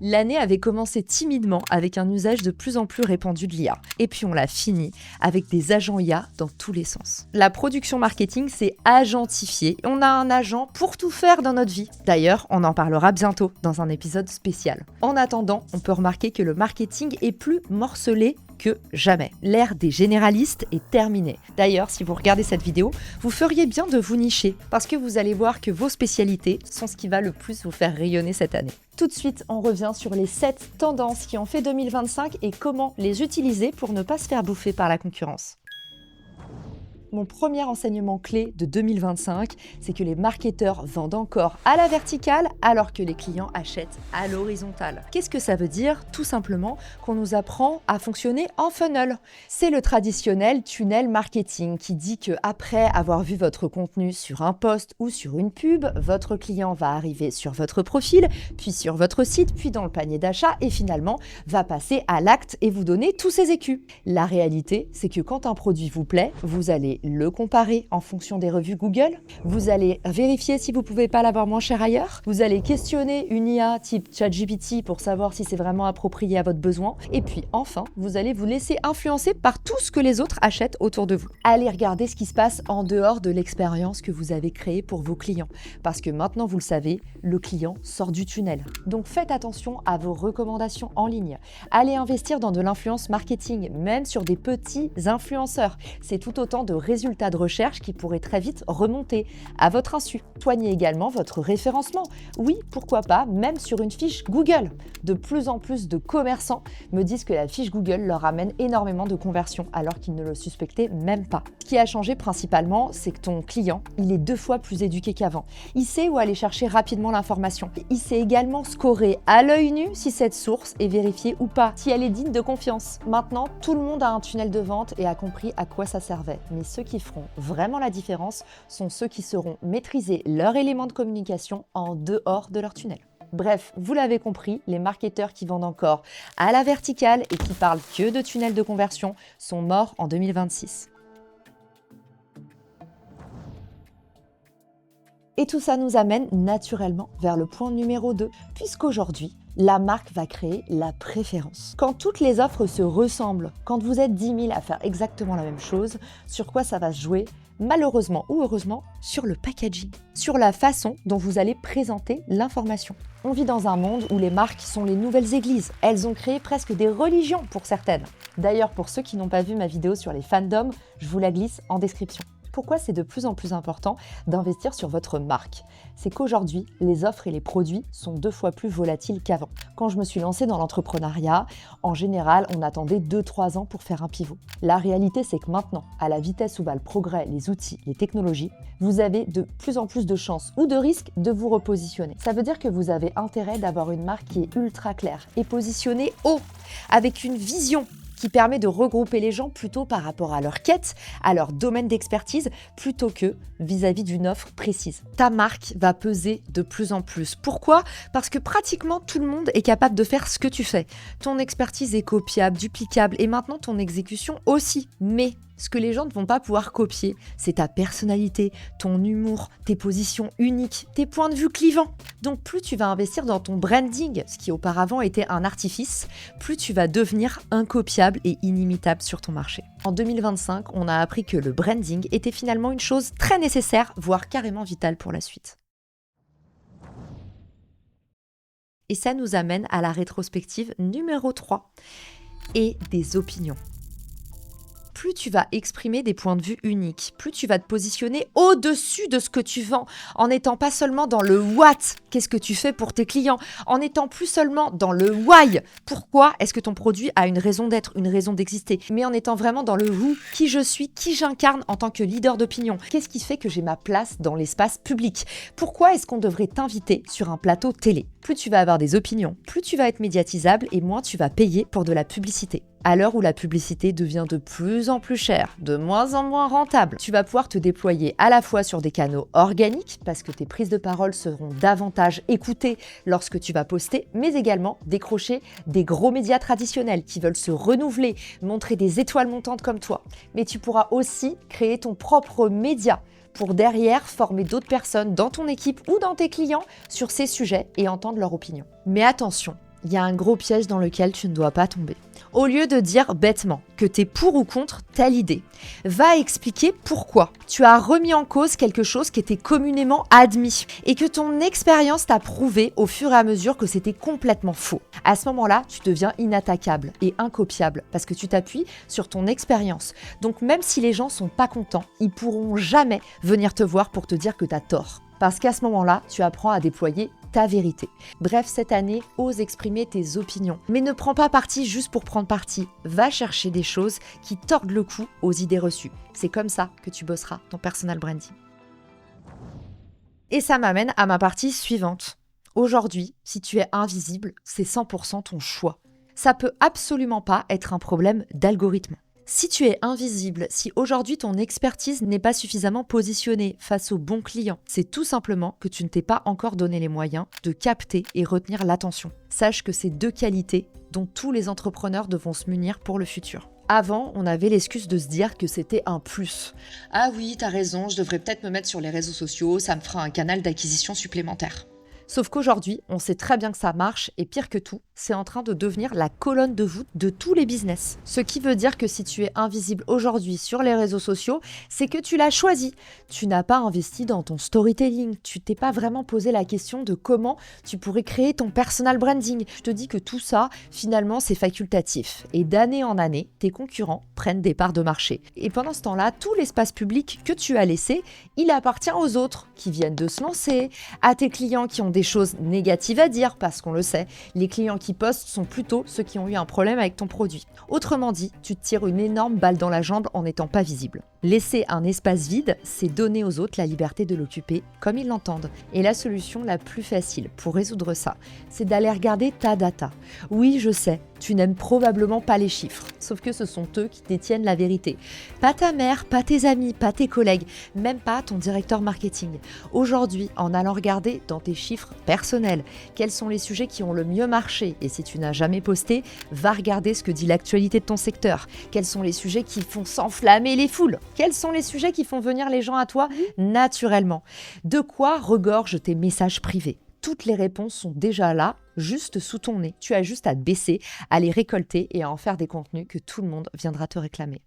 L'année avait commencé timidement avec un usage de plus en plus répandu de l'IA. Et puis on l'a fini avec des agents IA dans tous les sens. La production marketing s'est agentifiée. On a un agent pour tout faire dans notre vie. D'ailleurs, on en parlera bientôt dans un épisode spécial. En attendant, on peut remarquer que le marketing est plus morcelé que jamais. L'ère des généralistes est terminée. D'ailleurs, si vous regardez cette vidéo, vous feriez bien de vous nicher parce que vous allez voir que vos spécialités sont ce qui va le plus vous faire rayonner cette année. Tout de suite, on revient sur les 7 tendances qui ont fait 2025 et comment les utiliser pour ne pas se faire bouffer par la concurrence. Mon premier enseignement clé de 2025, c'est que les marketeurs vendent encore à la verticale alors que les clients achètent à l'horizontale. Qu'est-ce que ça veut dire? Tout simplement qu'on nous apprend à fonctionner en funnel. C'est le traditionnel tunnel marketing qui dit que après avoir vu votre contenu sur un post ou sur une pub, votre client va arriver sur votre profil, puis sur votre site, puis dans le panier d'achat et finalement va passer à l'acte et vous donner tous ses écus. La réalité, c'est que quand un produit vous plaît, vous allez le comparer en fonction des revues Google, vous allez vérifier si vous ne pouvez pas l'avoir moins cher ailleurs, vous allez questionner une IA type ChatGPT pour savoir si c'est vraiment approprié à votre besoin, et puis enfin, vous allez vous laisser influencer par tout ce que les autres achètent autour de vous. Allez regarder ce qui se passe en dehors de l'expérience que vous avez créée pour vos clients, parce que maintenant vous le savez, le client sort du tunnel. Donc faites attention à vos recommandations en ligne. Allez investir dans de l'influence marketing, même sur des petits influenceurs. C'est tout autant de résultats de recherche qui pourraient très vite remonter à votre insu. Soignez également votre référencement. Oui, pourquoi pas, même sur une fiche Google. De plus en plus de commerçants me disent que la fiche Google leur amène énormément de conversions alors qu'ils ne le suspectaient même pas. Ce qui a changé principalement, c'est que ton client, il est 2 fois plus éduqué qu'avant. Il sait où aller chercher rapidement l'information. Il sait également scorer à l'œil nu si cette source est vérifiée ou pas, si elle est digne de confiance. Maintenant, tout le monde a un tunnel de vente et a compris à quoi ça servait. Mais ceux qui feront vraiment la différence sont ceux qui sauront maîtriser leur élément de communication en dehors de leur tunnel. Bref, vous l'avez compris, les marketeurs qui vendent encore à la verticale et qui parlent que de tunnels de conversion sont morts en 2026. Et tout ça nous amène naturellement vers le point numéro 2, puisqu'aujourd'hui, la marque va créer la préférence. Quand toutes les offres se ressemblent, quand vous êtes 10 000 à faire exactement la même chose, sur quoi ça va se jouer? Malheureusement ou heureusement, sur le packaging, sur la façon dont vous allez présenter l'information. On vit dans un monde où les marques sont les nouvelles églises. Elles ont créé presque des religions pour certaines. D'ailleurs, pour ceux qui n'ont pas vu ma vidéo sur les fandoms, je vous la glisse en description. Pourquoi c'est de plus en plus important d'investir sur votre marque? C'est qu'aujourd'hui, les offres et les produits sont 2 fois plus volatiles qu'avant. Quand je me suis lancée dans l'entrepreneuriat, en général, on attendait 2-3 ans pour faire un pivot. La réalité, c'est que maintenant, à la vitesse où va le progrès, les outils, les technologies, vous avez de plus en plus de chances ou de risques de vous repositionner. Ça veut dire que vous avez intérêt d'avoir une marque qui est ultra claire et positionnée haut, avec une vision qui permet de regrouper les gens plutôt par rapport à leur quête, à leur domaine d'expertise, plutôt que vis-à-vis d'une offre précise. Ta marque va peser de plus en plus. Pourquoi? Parce que pratiquement tout le monde est capable de faire ce que tu fais. Ton expertise est copiable, duplicable, et maintenant ton exécution aussi. Mais ce que les gens ne vont pas pouvoir copier, c'est ta personnalité, ton humour, tes positions uniques, tes points de vue clivants. Donc plus tu vas investir dans ton branding, ce qui auparavant était un artifice, plus tu vas devenir incopiable et inimitable sur ton marché. En 2025, on a appris que le branding était finalement une chose très nécessaire, voire carrément vitale pour la suite. Et ça nous amène à la rétrospective numéro 3 et des opinions. Plus tu vas exprimer des points de vue uniques, plus tu vas te positionner au-dessus de ce que tu vends, en n'étant pas seulement dans le what, qu'est-ce que tu fais pour tes clients, en n'étant plus seulement dans le why, pourquoi est-ce que ton produit a une raison d'être, une raison d'exister, mais en étant vraiment dans le who, qui je suis, qui j'incarne en tant que leader d'opinion, qu'est-ce qui fait que j'ai ma place dans l'espace public, pourquoi est-ce qu'on devrait t'inviter sur un plateau télé. Plus tu vas avoir des opinions, plus tu vas être médiatisable et moins tu vas payer pour de la publicité. À l'heure où la publicité devient de plus en plus chère, de moins en moins rentable, tu vas pouvoir te déployer à la fois sur des canaux organiques, parce que tes prises de parole seront davantage écoutées lorsque tu vas poster, mais également décrocher des gros médias traditionnels qui veulent se renouveler, montrer des étoiles montantes comme toi. Mais tu pourras aussi créer ton propre média pour derrière former d'autres personnes dans ton équipe ou dans tes clients sur ces sujets et entendre leur opinion. Mais attention, il y a un gros piège dans lequel tu ne dois pas tomber. Au lieu de dire bêtement que t'es pour ou contre telle idée, va expliquer pourquoi tu as remis en cause quelque chose qui était communément admis et que ton expérience t'a prouvé au fur et à mesure que c'était complètement faux. À ce moment-là, tu deviens inattaquable et incopiable parce que tu t'appuies sur ton expérience. Donc même si les gens sont pas contents, ils pourront jamais venir te voir pour te dire que t'as tort. Parce qu'à ce moment-là, tu apprends à déployer ta vérité. Bref, cette année, ose exprimer tes opinions. Mais ne prends pas parti juste pour prendre parti. Va chercher des choses qui tordent le cou aux idées reçues. C'est comme ça que tu bosseras ton personal branding. Et ça m'amène à ma partie suivante. Aujourd'hui, si tu es invisible, c'est 100% ton choix. Ça peut absolument pas être un problème d'algorithme. Si tu es invisible, si aujourd'hui ton expertise n'est pas suffisamment positionnée face aux bons clients, c'est tout simplement que tu ne t'es pas encore donné les moyens de capter et retenir l'attention. Sache que c'est 2 qualités dont tous les entrepreneurs devront se munir pour le futur. Avant, on avait l'excuse de se dire que c'était un plus. Ah oui, t'as raison, je devrais peut-être me mettre sur les réseaux sociaux, ça me fera un canal d'acquisition supplémentaire. Sauf qu'aujourd'hui, on sait très bien que ça marche et pire que tout, c'est en train de devenir la colonne de voûte de tous les business. Ce qui veut dire que si tu es invisible aujourd'hui sur les réseaux sociaux, c'est que tu l'as choisi. Tu n'as pas investi dans ton storytelling, tu t'es pas vraiment posé la question de comment tu pourrais créer ton personal branding. Je te dis que tout ça, finalement, c'est facultatif. Et d'année en année, tes concurrents prennent des parts de marché. Et pendant ce temps-là, tout l'espace public que tu as laissé, il appartient aux autres qui viennent de se lancer, à tes clients qui ont des choses négatives à dire, parce qu'on le sait, les clients qui postent sont plutôt ceux qui ont eu un problème avec ton produit. Autrement dit, tu te tires une énorme balle dans la jambe en n'étant pas visible. Laisser un espace vide, c'est donner aux autres la liberté de l'occuper comme ils l'entendent. Et la solution la plus facile pour résoudre ça, c'est d'aller regarder ta data. Oui, je sais, tu n'aimes probablement pas les chiffres, sauf que ce sont eux qui détiennent la vérité. Pas ta mère, pas tes amis, pas tes collègues, même pas ton directeur marketing. Aujourd'hui, en allant regarder dans tes chiffres personnels, quels sont les sujets qui ont le mieux marché, et si tu n'as jamais posté, va regarder ce que dit l'actualité de ton secteur. Quels sont les sujets qui font s'enflammer les foules? Quels sont les sujets qui font venir les gens à toi naturellement? De quoi regorgent tes messages privés? Toutes les réponses sont déjà là, juste sous ton nez. Tu as juste à te baisser, à les récolter et à en faire des contenus que tout le monde viendra te réclamer.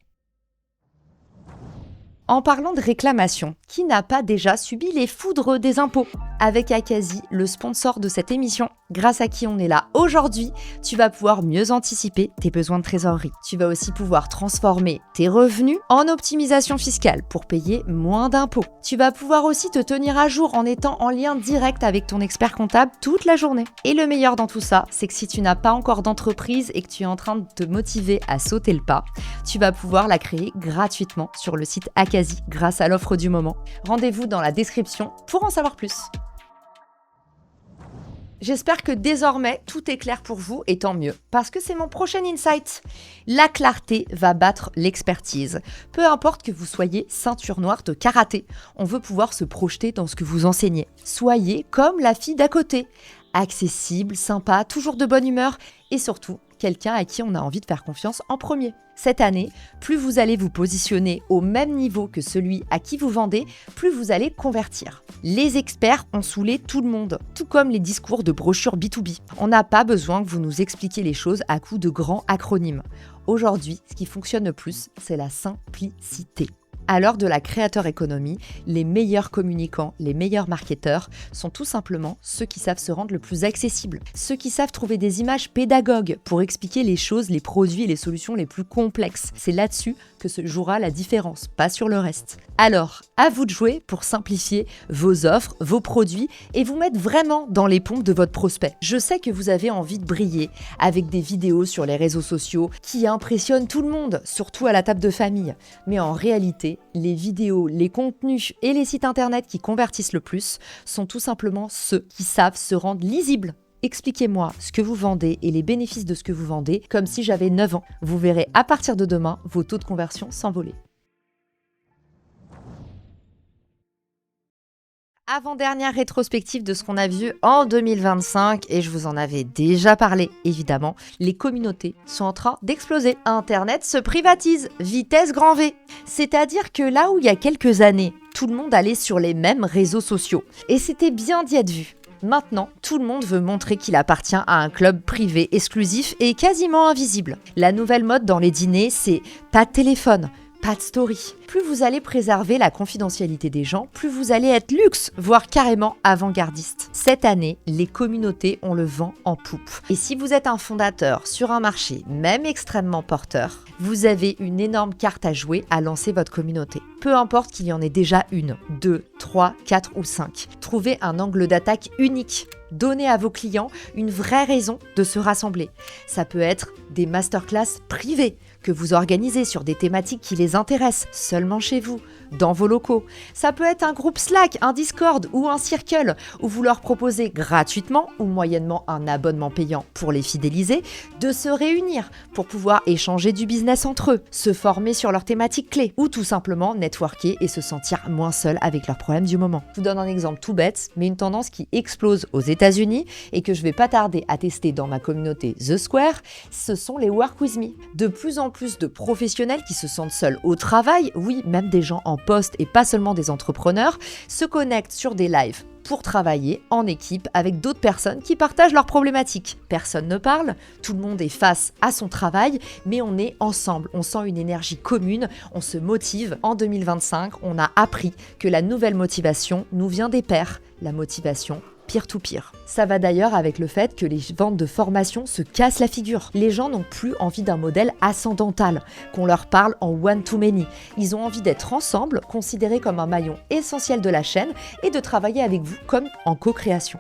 En parlant de réclamation, qui n'a pas déjà subi les foudres des impôts? Avec Akazi, le sponsor de cette émission, grâce à qui on est là aujourd'hui, tu vas pouvoir mieux anticiper tes besoins de trésorerie. Tu vas aussi pouvoir transformer tes revenus en optimisation fiscale pour payer moins d'impôts. Tu vas pouvoir aussi te tenir à jour en étant en lien direct avec ton expert comptable toute la journée. Et le meilleur dans tout ça, c'est que si tu n'as pas encore d'entreprise et que tu es en train de te motiver à sauter le pas, tu vas pouvoir la créer gratuitement sur le site Akazi grâce à l'offre du moment. Rendez-vous dans la description pour en savoir plus. J'espère que désormais tout est clair pour vous et tant mieux, parce que c'est mon prochain insight. La clarté va battre l'expertise. Peu importe que vous soyez ceinture noire de karaté, on veut pouvoir se projeter dans ce que vous enseignez. Soyez comme la fille d'à côté, accessible, sympa, toujours de bonne humeur et surtout quelqu'un à qui on a envie de faire confiance en premier. Cette année, plus vous allez vous positionner au même niveau que celui à qui vous vendez, plus vous allez convertir. Les experts ont saoulé tout le monde, tout comme les discours de brochures B2B. On n'a pas besoin que vous nous expliquiez les choses à coups de grands acronymes. Aujourd'hui, ce qui fonctionne le plus, c'est la simplicité. À l'heure de la creator economy, les meilleurs communicants, les meilleurs marketeurs sont tout simplement ceux qui savent se rendre le plus accessibles, ceux qui savent trouver des images pédagogues pour expliquer les choses, les produits et les solutions les plus complexes. C'est là-dessus que se jouera la différence, pas sur le reste. Alors, à vous de jouer pour simplifier vos offres, vos produits et vous mettre vraiment dans les pompes de votre prospect. Je sais que vous avez envie de briller avec des vidéos sur les réseaux sociaux qui impressionnent tout le monde, surtout à la table de famille. Mais en réalité, les vidéos, les contenus et les sites internet qui convertissent le plus sont tout simplement ceux qui savent se rendre lisibles. Expliquez-moi ce que vous vendez et les bénéfices de ce que vous vendez comme si j'avais 9 ans. Vous verrez à partir de demain vos taux de conversion s'envoler. Avant-dernière rétrospective de ce qu'on a vu en 2025 et je vous en avais déjà parlé évidemment, les communautés sont en train d'exploser. Internet se privatise, vitesse grand V. C'est-à-dire que là où il y a quelques années, tout le monde allait sur les mêmes réseaux sociaux et c'était bien d'y être vu. Maintenant, tout le monde veut montrer qu'il appartient à un club privé exclusif et quasiment invisible. La nouvelle mode dans les dîners, c'est pas de téléphone, pas de story. Plus vous allez préserver la confidentialité des gens, plus vous allez être luxe, voire carrément avant-gardiste. Cette année, les communautés ont le vent en poupe. Et si vous êtes un fondateur sur un marché, même extrêmement porteur, vous avez une énorme carte à jouer à lancer votre communauté. Peu importe qu'il y en ait déjà une, 2, 3, 4 ou 5. Trouvez un angle d'attaque unique. Donnez à vos clients une vraie raison de se rassembler. Ça peut être des masterclass privées que vous organisez sur des thématiques qui les intéressent, seulement chez vous, dans vos locaux. Ça peut être un groupe Slack, un Discord ou un Circle où vous leur proposez gratuitement ou moyennement un abonnement payant pour les fidéliser, de se réunir pour pouvoir échanger du business entre eux, se former sur leurs thématiques clés ou tout simplement networker et se sentir moins seul avec leurs problèmes du moment. Je vous donne un exemple tout bête, mais une tendance qui explose aux États-Unis et que je vais pas tarder à tester dans ma communauté The Square, ce sont les Work With Me. De plus en plus de professionnels qui se sentent seuls au travail, oui, même des gens en poste et pas seulement des entrepreneurs, se connectent sur des lives pour travailler en équipe avec d'autres personnes qui partagent leurs problématiques. Personne ne parle, tout le monde est face à son travail, mais on est ensemble, on sent une énergie commune, on se motive. En 2025, on a appris que la nouvelle motivation nous vient des pairs, la motivation peer-to-peer. Ça va d'ailleurs avec le fait que les ventes de formation se cassent la figure. Les gens n'ont plus envie d'un modèle ascendantal, qu'on leur parle en one-to-many. Ils ont envie d'être ensemble, considérés comme un maillon essentiel de la chaîne et de travailler avec vous comme en co-création.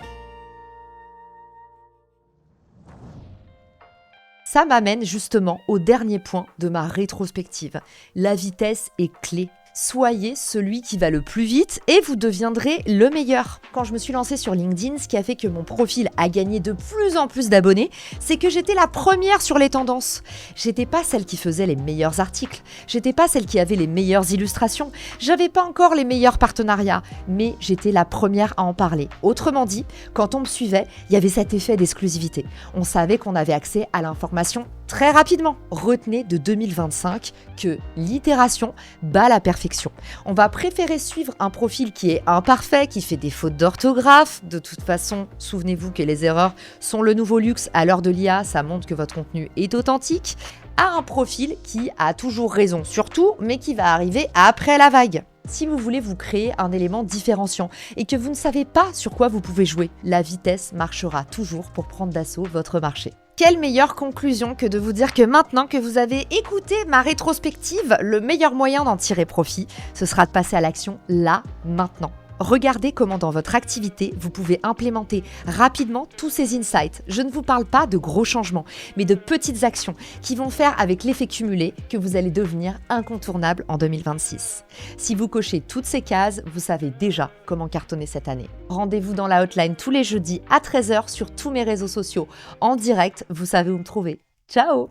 Ça m'amène justement au dernier point de ma rétrospective. La vitesse est clé. Soyez celui qui va le plus vite et vous deviendrez le meilleur. Quand je me suis lancée sur LinkedIn, ce qui a fait que mon profil a gagné de plus en plus d'abonnés, c'est que j'étais la première sur les tendances. J'étais pas celle qui faisait les meilleurs articles, j'étais pas celle qui avait les meilleures illustrations, j'avais pas encore les meilleurs partenariats, mais j'étais la première à en parler. Autrement dit, quand on me suivait, il y avait cet effet d'exclusivité. On savait qu'on avait accès à l'information très rapidement. Retenez de 2025 que l'itération bat la perfection. On va préférer suivre un profil qui est imparfait, qui fait des fautes d'orthographe. De toute façon, souvenez-vous que les erreurs sont le nouveau luxe. À l'heure de l'IA, ça montre que votre contenu est authentique. À un profil qui a toujours raison sur tout, mais qui va arriver après la vague. Si vous voulez vous créer un élément différenciant et que vous ne savez pas sur quoi vous pouvez jouer, la vitesse marchera toujours pour prendre d'assaut votre marché. Quelle meilleure conclusion que de vous dire que maintenant que vous avez écouté ma rétrospective, le meilleur moyen d'en tirer profit, ce sera de passer à l'action là, maintenant. Regardez comment dans votre activité, vous pouvez implémenter rapidement tous ces insights. Je ne vous parle pas de gros changements, mais de petites actions qui vont faire avec l'effet cumulé que vous allez devenir incontournable en 2026. Si vous cochez toutes ces cases, vous savez déjà comment cartonner cette année. Rendez-vous dans la hotline tous les jeudis à 13h sur tous mes réseaux sociaux. En direct, vous savez où me trouver. Ciao!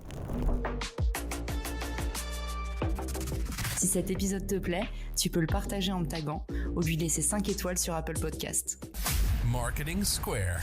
Si cet épisode te plaît, tu peux le partager en me taguant ou lui laisser 5 étoiles sur Apple Podcasts. Marketing Square.